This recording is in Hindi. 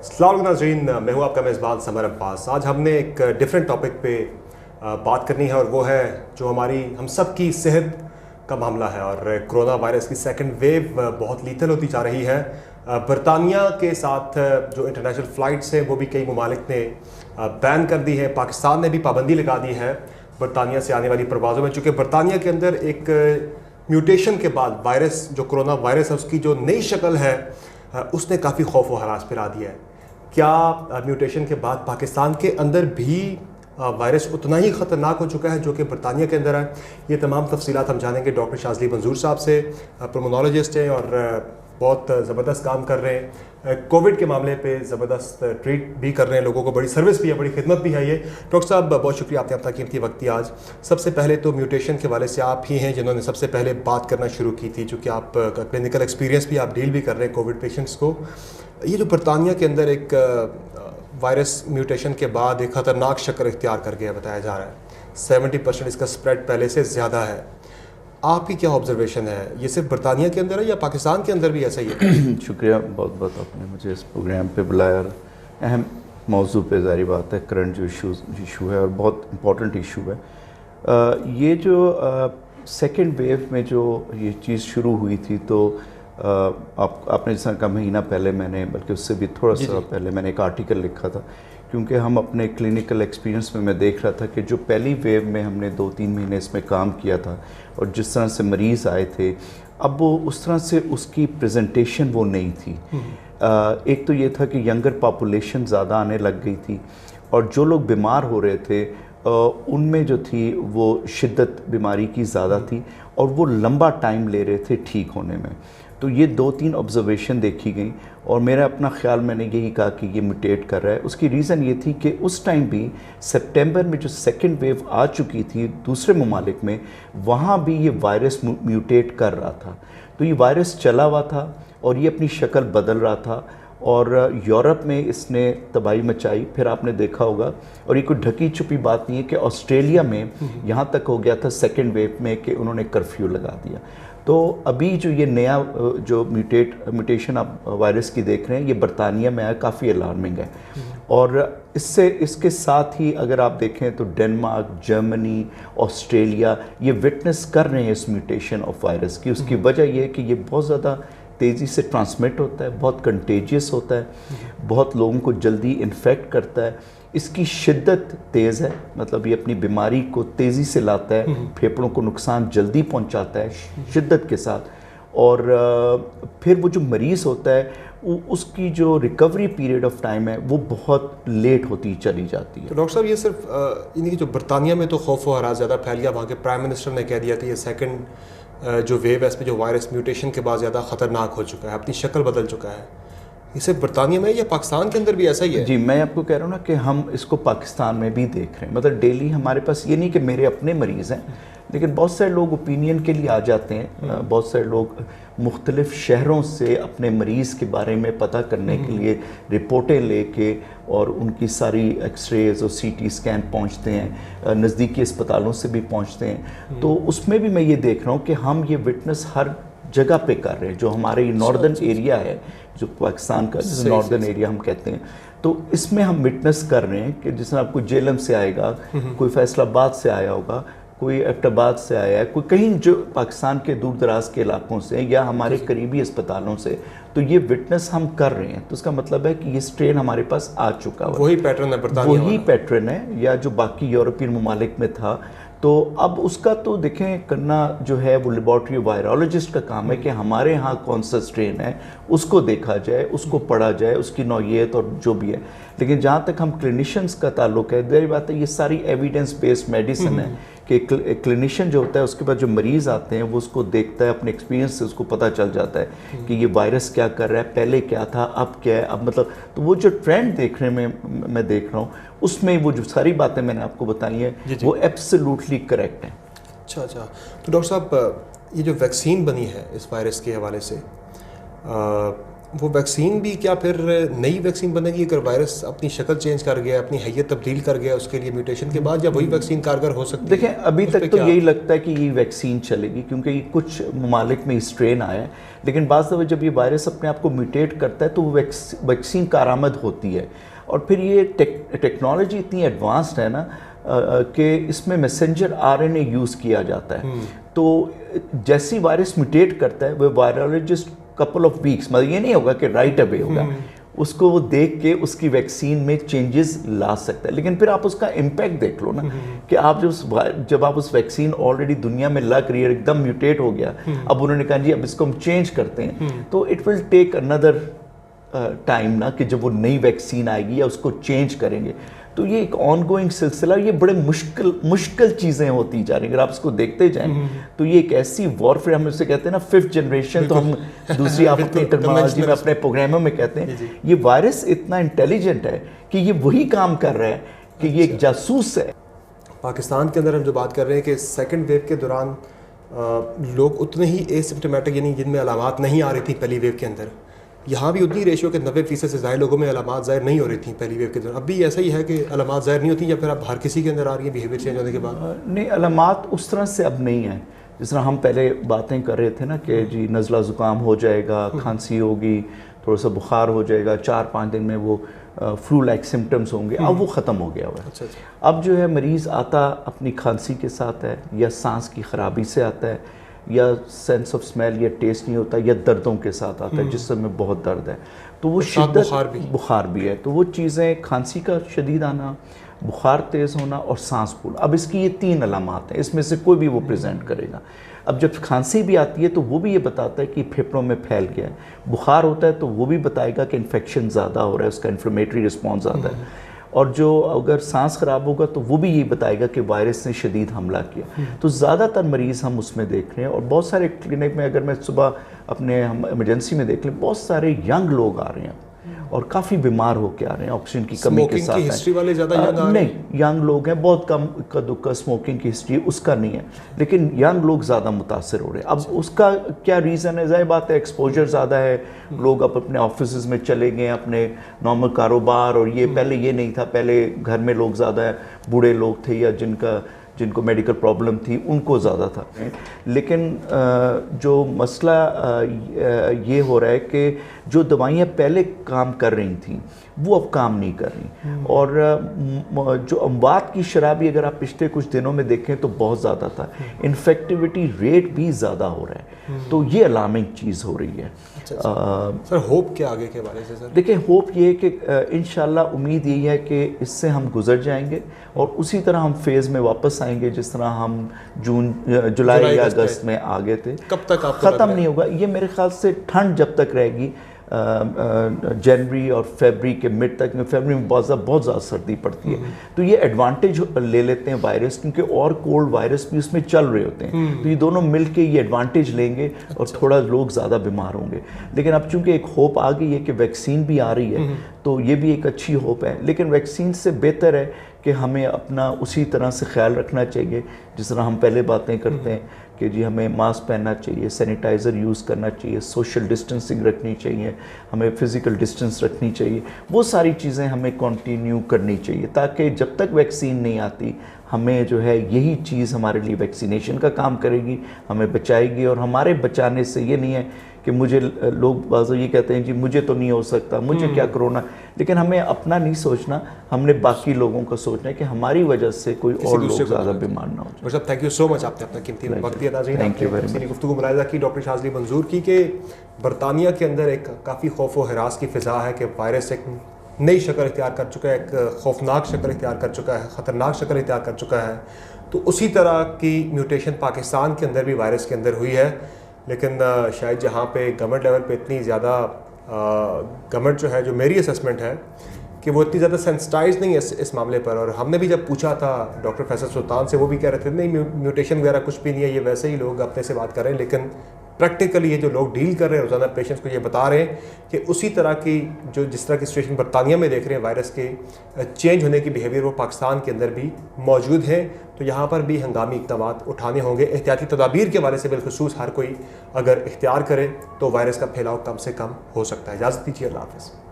अस्सलाम वालेकुम नाज़रीन, मैं हूँ आपका मेज़बान समर अब्बास। आज हमने एक डिफरेंट टॉपिक पे बात करनी है और वो है जो हम सब की सेहत का मामला है। और कोरोना वायरस की सेकंड वेव बहुत लीथल होती जा रही है। बरतानिया के साथ जो इंटरनेशनल फ़्लाइट्स हैं वो भी कई ममालिक ने बैन कर दी है। पाकिस्तान ने भी पाबंदी लगा दी है बरतानिया से आने वाली परवाज़ों में, चूँकि बरतानिया के अंदर एक म्यूटेशन के बाद वायरस जो कोरोना वायरस है उसकी जो नई शक्ल है उसने काफ़ी खौफ व हरास फैला दिया है। क्या म्यूटेशन के बाद पाकिस्तान के अंदर भी वायरस उतना ही ख़तरनाक हो चुका है जो कि बरतानिया के अंदर है? ये तमाम तफसीलात हम जानेंगे डॉक्टर शाज़ली मंजूर साहब से। पल्मोनोलॉजिस्ट हैं और बहुत ज़बरदस्त काम कर रहे हैं। कोविड के मामले पे ज़बरदस्त ट्रीट भी कर रहे हैं लोगों को, बड़ी सर्विस भी है, बड़ी खिदमत भी है ये। डॉक्टर साहब बहुत शुक्रिया, आपने अपना कीमती वक्त दिया आज। सबसे पहले तो म्यूटेशन के वाले से आप ही हैं जिन्होंने सबसे पहले बात करना शुरू की थी, चूँकि आप क्लिनिकल एक्सपीरियंस भी आप डील भी कर रहे हैं कोविड पेशेंट्स को। ये जो बरतानिया के अंदर एक वायरस म्यूटेशन के बाद एक ख़तरनाक शक्ल इख्तियार कर गया बताया जा रहा है, 70% इसका स्प्रेड पहले से ज़्यादा है। आपकी क्या ऑब्जर्वेशन है? ये सिर्फ बरतानिया के अंदर है या पाकिस्तान के अंदर भी ऐसा ही है? शुक्रिया बहुत बहुत, आपने मुझे इस प्रोग्राम पे बुलाया और अहम मौजू पे जारी बात है, करंट जो इशू है और बहुत इम्पोर्टेंट इशू है। ये जो सेकेंड वेव में जो ये चीज़ शुरू हुई थी तो आपने जैसा कहा महीना पहले मैंने, बल्कि उससे भी थोड़ा सा पहले मैंने एक आर्टिकल लिखा था, क्योंकि हम अपने क्लिनिकल एक्सपीरियंस में मैं देख रहा था कि जो पहली वेव में हमने 2-3 महीने इसमें काम किया था और जिस तरह से मरीज़ आए थे, अब वो उस तरह से उसकी प्रेजेंटेशन वो नहीं थी। एक तो ये था कि यंगर पॉपुलेशन ज़्यादा आने लग गई थी और जो लोग बीमार हो रहे थे उनमें जो थी वो शिद्दत बीमारी की ज़्यादा थी और वो लंबा टाइम ले रहे थे ठीक होने में। तो ये 2-3 ऑब्जर्वेशन देखी गई और मेरा अपना ख्याल मैंने यही कहा कि ये म्यूटेट कर रहा है। उसकी रीज़न ये थी कि उस टाइम भी सितंबर में जो सेकेंड वेव आ चुकी थी दूसरे ममालिक में, वहाँ भी ये वायरस म्यूटेट कर रहा था। तो ये वायरस चला हुआ था और ये अपनी शक्ल बदल रहा था और यूरोप में इसने तबाही मचाई। फिर आपने देखा होगा, और ये कोई ढकी छुपी बात नहीं है कि ऑस्ट्रेलिया में यहाँ तक हो गया था सेकेंड वेव में कि उन्होंने कर्फ्यू लगा दिया। तो अभी जो ये नया जो म्यूटेशन आप वायरस की देख रहे हैं, ये बरतानिया में आया, काफ़ी अलार्मिंग है। और इसके साथ ही अगर आप देखें तो डेनमार्क, जर्मनी, ऑस्ट्रेलिया ये विटनेस कर रहे हैं इस म्यूटेशन ऑफ वायरस की। उसकी वजह यह है कि ये बहुत ज़्यादा तेज़ी से ट्रांसमिट होता है, बहुत कंटेजियस होता है, बहुत लोगों को जल्दी इन्फेक्ट करता है, इसकी शिद्दत तेज़ है, मतलब ये अपनी बीमारी को तेज़ी से लाता है, फेफड़ों को नुकसान जल्दी पहुंचाता है शिद्दत के साथ। और फिर वो जो मरीज़ होता है उसकी जो रिकवरी पीरियड ऑफ टाइम है वो बहुत लेट होती चली जाती है। तो डॉक्टर साहब ये सिर्फ इन्हीं जो बरतानिया में तो खौफ व हरास ज़्यादा फैल गया, वहाँ के प्राइम मिनिस्टर ने कह दिया कि ये सेकंड जो वेव है इसमें जो वायरस म्यूटेशन के बाद ज़्यादा ख़तरनाक हो चुका है, अपनी शक्ल बदल चुका है। ये सिर्फ बरतानिया में या पाकिस्तान के अंदर भी ऐसा ही है? जी, मैं आपको कह रहा हूँ ना कि हम इसको पाकिस्तान में भी देख रहे हैं। मतलब डेली हमारे पास, ये नहीं कि मेरे अपने मरीज़ हैं, लेकिन बहुत सारे लोग ओपिनियन के लिए आ जाते हैं। बहुत सारे लोग मुख्तलिफ़ शहरों से अपने मरीज़ के बारे में पता करने के लिए रिपोर्टें लेके और उनकी सारी एक्सरेज और CT स्कैन पहुँचते हैं, नज़दीकी अस्पतालों से भी पहुँचते हैं। तो उसमें भी मैं ये देख रहा हूँ कि हम ये विटनेस हर जगह पे कर रहे हैं। जो हमारे नॉर्दर्न एरिया है, जो पाकिस्तान का जैसे नॉर्दर्न एरिया हम कहते हैं, तो इसमें हम विटनेस कर रहे हैं कि जिसमें आपको जेलम से आएगा, कोई फैसलाबाद से आया होगा, कोई एबटाबाद से आया है, कोई कहीं जो पाकिस्तान के दूर दराज के इलाकों से या हमारे करीबी अस्पतालों से, तो ये विटनेस हम कर रहे हैं। तो इसका मतलब है कि ये स्ट्रेन हमारे पास आ चुका है। वही पैटर्न है बरतानिया, वही पैटर्न है, या जो बाकी यूरोपियन ममालिक में था। तो अब उसका तो देखें करना जो है वो लेबॉर्ट्री वायरोलॉजिस्ट का काम है कि हमारे यहाँ कौन सा स्ट्रेन है उसको देखा जाए, उसको पढ़ा जाए, उसकी नौइयत और जो भी है। लेकिन जहाँ तक हम क्लिनिशियंस का ताल्लुक है, देरी बात है, ये सारी एविडेंस बेस्ड मेडिसिन है कि क्लिनिशियन जो होता है उसके बाद जो मरीज़ आते हैं वो उसको देखता है, अपने एक्सपीरियंस से उसको पता चल जाता है कि ये वायरस क्या कर रहा है, पहले क्या था, अब क्या है, अब मतलब। तो वो जो ट्रेंड देखने में मैं देख रहा हूँ उसमें वो जो सारी बातें मैंने आपको बताई हैं वो एब्सोल्युटली करेक्ट हैं। अच्छा। तो डॉक्टर साहब ये जो वैक्सीन बनी है इस वायरस के हवाले से, वो वैक्सीन भी क्या फिर नई वैक्सीन बनेगी अगर वायरस अपनी शक्ल चेंज कर गया, अपनी हैयत तब्दील कर गया उसके लिए म्यूटेशन के बाद, या वही वैक्सीन कारगर हो सकती है? देखें, अभी तक तो यही लगता है कि ये वैक्सीन चलेगी, क्योंकि कुछ ममालिक में स्ट्रेन आया है, लेकिन बात दफ़ा जब ये वायरस अपने आप को म्यूटेट करता है तो वो वैक्सीन कारआमद होती है। और फिर ये टेक्नोलॉजी इतनी एडवांस्ड है ना कि इसमें मैसेंजर आरएनए यूज़ किया जाता है। तो जैसी वायरस म्यूटेट करता है वो वायरोलॉजिस्ट कपल ऑफ वीक्स, मतलब ये नहीं होगा कि राइट अवे होगा, उसको वो देख के उसकी वैक्सीन में चेंजेस ला सकता है। लेकिन फिर आप उसका इम्पैक्ट देख लो ना कि आप जब आप उस वैक्सीन ऑलरेडी दुनिया में लग रही है, एकदम म्यूटेट हो गया, अब उन्होंने कहा जी अब इसको हम चेंज करते हैं, तो it will take another time ना कि जब वो नई वैक्सीन आएगी या उसको चेंज करेंगे। तो ये एक ऑनगोइंग सिलसिला, ये बड़े मुश्किल चीज़ें होती जा रही हैं। अगर आप इसको देखते जाएं तो ये एक ऐसी वॉरफेयर, हम उसे कहते हैं ना 5th जनरेशन, तो हम दूसरी आप अपनी टर्मिनोलॉजी में अपने प्रोग्रामों में कहते हैं। ये वायरस इतना इंटेलिजेंट है कि ये वही काम कर रहा है कि ये एक जासूस है। पाकिस्तान के अंदर हम जो बात कर रहे हैं कि सेकेंड वेव के दौरान लोग उतने ही एसिम्प्टोमेटिक, यानी जिनमें अलामात नहीं आ रही थी पहली वेव के अंदर, यहाँ भी उतनी रेशियो के 90% से ज़्यादा लोगों में अलामात ज़ाहिर नहीं हो रही थी पहली वेव के दौरान। अब भी ऐसा ही है कि अलामात ज़ाहिर नहीं होती, या फिर अब हर किसी के अंदर आ रही है बिहेवियर चेंज होने के बाद? नहीं, अलामात उस तरह से अब नहीं है जिस तरह हम पहले बातें कर रहे थे ना कि जी नज़ला ज़ुकाम हो जाएगा, खांसी होगी, थोड़ा सा बुखार हो जाएगा, 4-5 दिन में वो फ्लू लाइक सिम्टम्स होंगे। अब वो ख़त्म हो गया हुआ है। अच्छा। अब जो है मरीज़ आता अपनी खांसी के साथ है, या सांस की ख़राबी से आता है, या सेंस ऑफ स्मेल या टेस्ट नहीं होता, या दर्दों के साथ आता है जिससे में बहुत दर्द है, तो वो शिद्दत बुखार भी है। तो वो चीज़ें, खांसी का शदीद आना, बुखार तेज़ होना और सांस फूलना, अब इसकी ये 3 अलामात हैं, इसमें से कोई भी वो प्रेजेंट करेगा। अब जब खांसी भी आती है तो वो भी ये बताता है कि फेफड़ों में फैल गया है। बुखार होता है तो वो भी बताएगा कि इन्फेक्शन ज़्यादा हो रहा है, उसका इन्फ्लेमेटरी रिस्पॉन्स ज़्यादा है। और जो अगर सांस ख़राब होगा तो वो भी ये बताएगा कि वायरस ने शदीद हमला किया। तो ज़्यादातर मरीज़ हम उसमें देख रहे हैं। और बहुत सारे क्लिनिक में, अगर मैं सुबह अपने हम इमरजेंसी में देख लें, बहुत सारे यंग लोग आ रहे हैं और काफ़ी बीमार होकर आ रहे हैं ऑक्सीजन की कमी के साथ। हिस्ट्री वाले ज़्यादा यंग आ रहे हैं? नहीं, यंग लोग हैं, बहुत कम इक्का दुक्का स्मोकिंग की हिस्ट्री उसका नहीं है, लेकिन यंग लोग ज़्यादा मुतासर हो रहे हैं। अब उसका क्या रीज़न है? ज़ाहिर बात है एक्सपोजर ज़्यादा है, लोग अब अपने ऑफिस में चले गए, अपने नॉर्मल कारोबार, और ये पहले ये नहीं था, पहले घर में लोग ज़्यादा बूढ़े लोग थे या जिनको मेडिकल प्रॉब्लम थी उनको ज़्यादा था। लेकिन जो मसला ये हो रहा है कि जो दवाइयाँ पहले काम कर रही थी वो अब काम नहीं कर रही, और जो अमवात की शरह भी अगर आप पिछले कुछ दिनों में देखें तो बहुत ज़्यादा था, इन्फेक्टिविटी रेट भी ज़्यादा हो रहा है। तो ये अलार्मिंग चीज़ हो रही है। सर होप क्या आगे के बारे से? सर देखिए, होप ये है कि इंशाल्लाह उम्मीद यही है कि इससे हम गुजर जाएंगे और उसी तरह हम फेज़ में वापस आएंगे जिस तरह हम जुलाई या अगस्त में आ गए थे। कब तक आपको ख़त्म नहीं होगा ये, मेरे ख्याल से ठंड जब तक रहेगी, जनवरी और फरवरी के मिड तक में। फरवरी में बहुत ज़्यादा सर्दी पड़ती है, तो ये एडवांटेज ले लेते हैं वायरस, क्योंकि और कोल्ड वायरस भी उसमें चल रहे होते हैं, तो ये दोनों मिलके ये एडवांटेज लेंगे और थोड़ा लोग ज़्यादा बीमार होंगे। लेकिन अब चूंकि एक होप आ गई है कि वैक्सीन भी आ रही है, तो ये भी एक अच्छी होप है। लेकिन वैक्सीन से बेहतर है कि हमें अपना उसी तरह से ख्याल रखना चाहिए जिस तरह हम पहले बातें करते हैं कि जी हमें मास्क पहनना चाहिए, सैनिटाइज़र यूज़ करना चाहिए, सोशल डिस्टेंसिंग रखनी चाहिए, हमें फ़िज़िकल डिस्टेंस रखनी चाहिए। वो सारी चीज़ें हमें कंटिन्यू करनी चाहिए, ताकि जब तक वैक्सीन नहीं आती हमें जो है यही चीज़ हमारे लिए वैक्सीनेशन का काम करेगी, हमें बचाएगी। और हमारे बचाने से ये नहीं है कि मुझे, लोग बाज़ ये कहते हैं जी मुझे तो नहीं हो सकता, मुझे क्या कोरोना, लेकिन हमें अपना नहीं सोचना, हमने बाकी लोगों का सोचना है कि हमारी वजह से कोई और लोग ज़्यादा बीमार ना हो जाए। मतलब थैंक यू सो मच, आपने अपना कीमती वक्त दिया। Thank you very much. गुफ्तगू मुलाहिज़ा की डॉक्टर शाज़ली मंजूर की कि बरतानिया के अंदर एक काफ़ी खौफ व हरास की फ़िज़ा है कि वायरस एक नई शक्ल इख्तियार कर चुका है, एक खौफनाक शक्ल इख्तियार कर चुका है, ख़तरनाक शक्ल इख्तियार कर चुका है। तो उसी तरह की म्यूटेशन पाकिस्तान के अंदर भी वायरस के अंदर हुई है, लेकिन शायद जहाँ पे गवर्नमेंट लेवल पे इतनी ज़्यादा गवर्नमेंट जो है, जो मेरी असेसमेंट है कि वो इतनी ज़्यादा सेंसिटाइज नहीं है इस मामले पर। और हमने भी जब पूछा था डॉक्टर फैसल सुल्तान से, वो भी कह रहे थे नहीं म्यूटेशन वगैरह कुछ भी नहीं है, ये वैसे ही लोग अपने से बात कर रहे हैं। लेकिन प्रैक्टिकली ये जो लोग डील कर रहे हैं रोज़ाना पेशेंट्स को ये बता रहे हैं कि उसी तरह की जिस तरह की सिचुएशन बरतानिया में देख रहे हैं वायरस के चेंज होने की बिहेवियर वो पाकिस्तान के अंदर भी मौजूद है। तो यहाँ पर भी हंगामी इक़दाम उठाने होंगे। एहतियाती तदाबीर के हवाले से बिलखुसूस हर कोई अगर इख्तियार करे तो वायरस का फैलाव कम से कम हो सकता है। इजाज़त दीजिए, अल्लाह हाफ़िज़।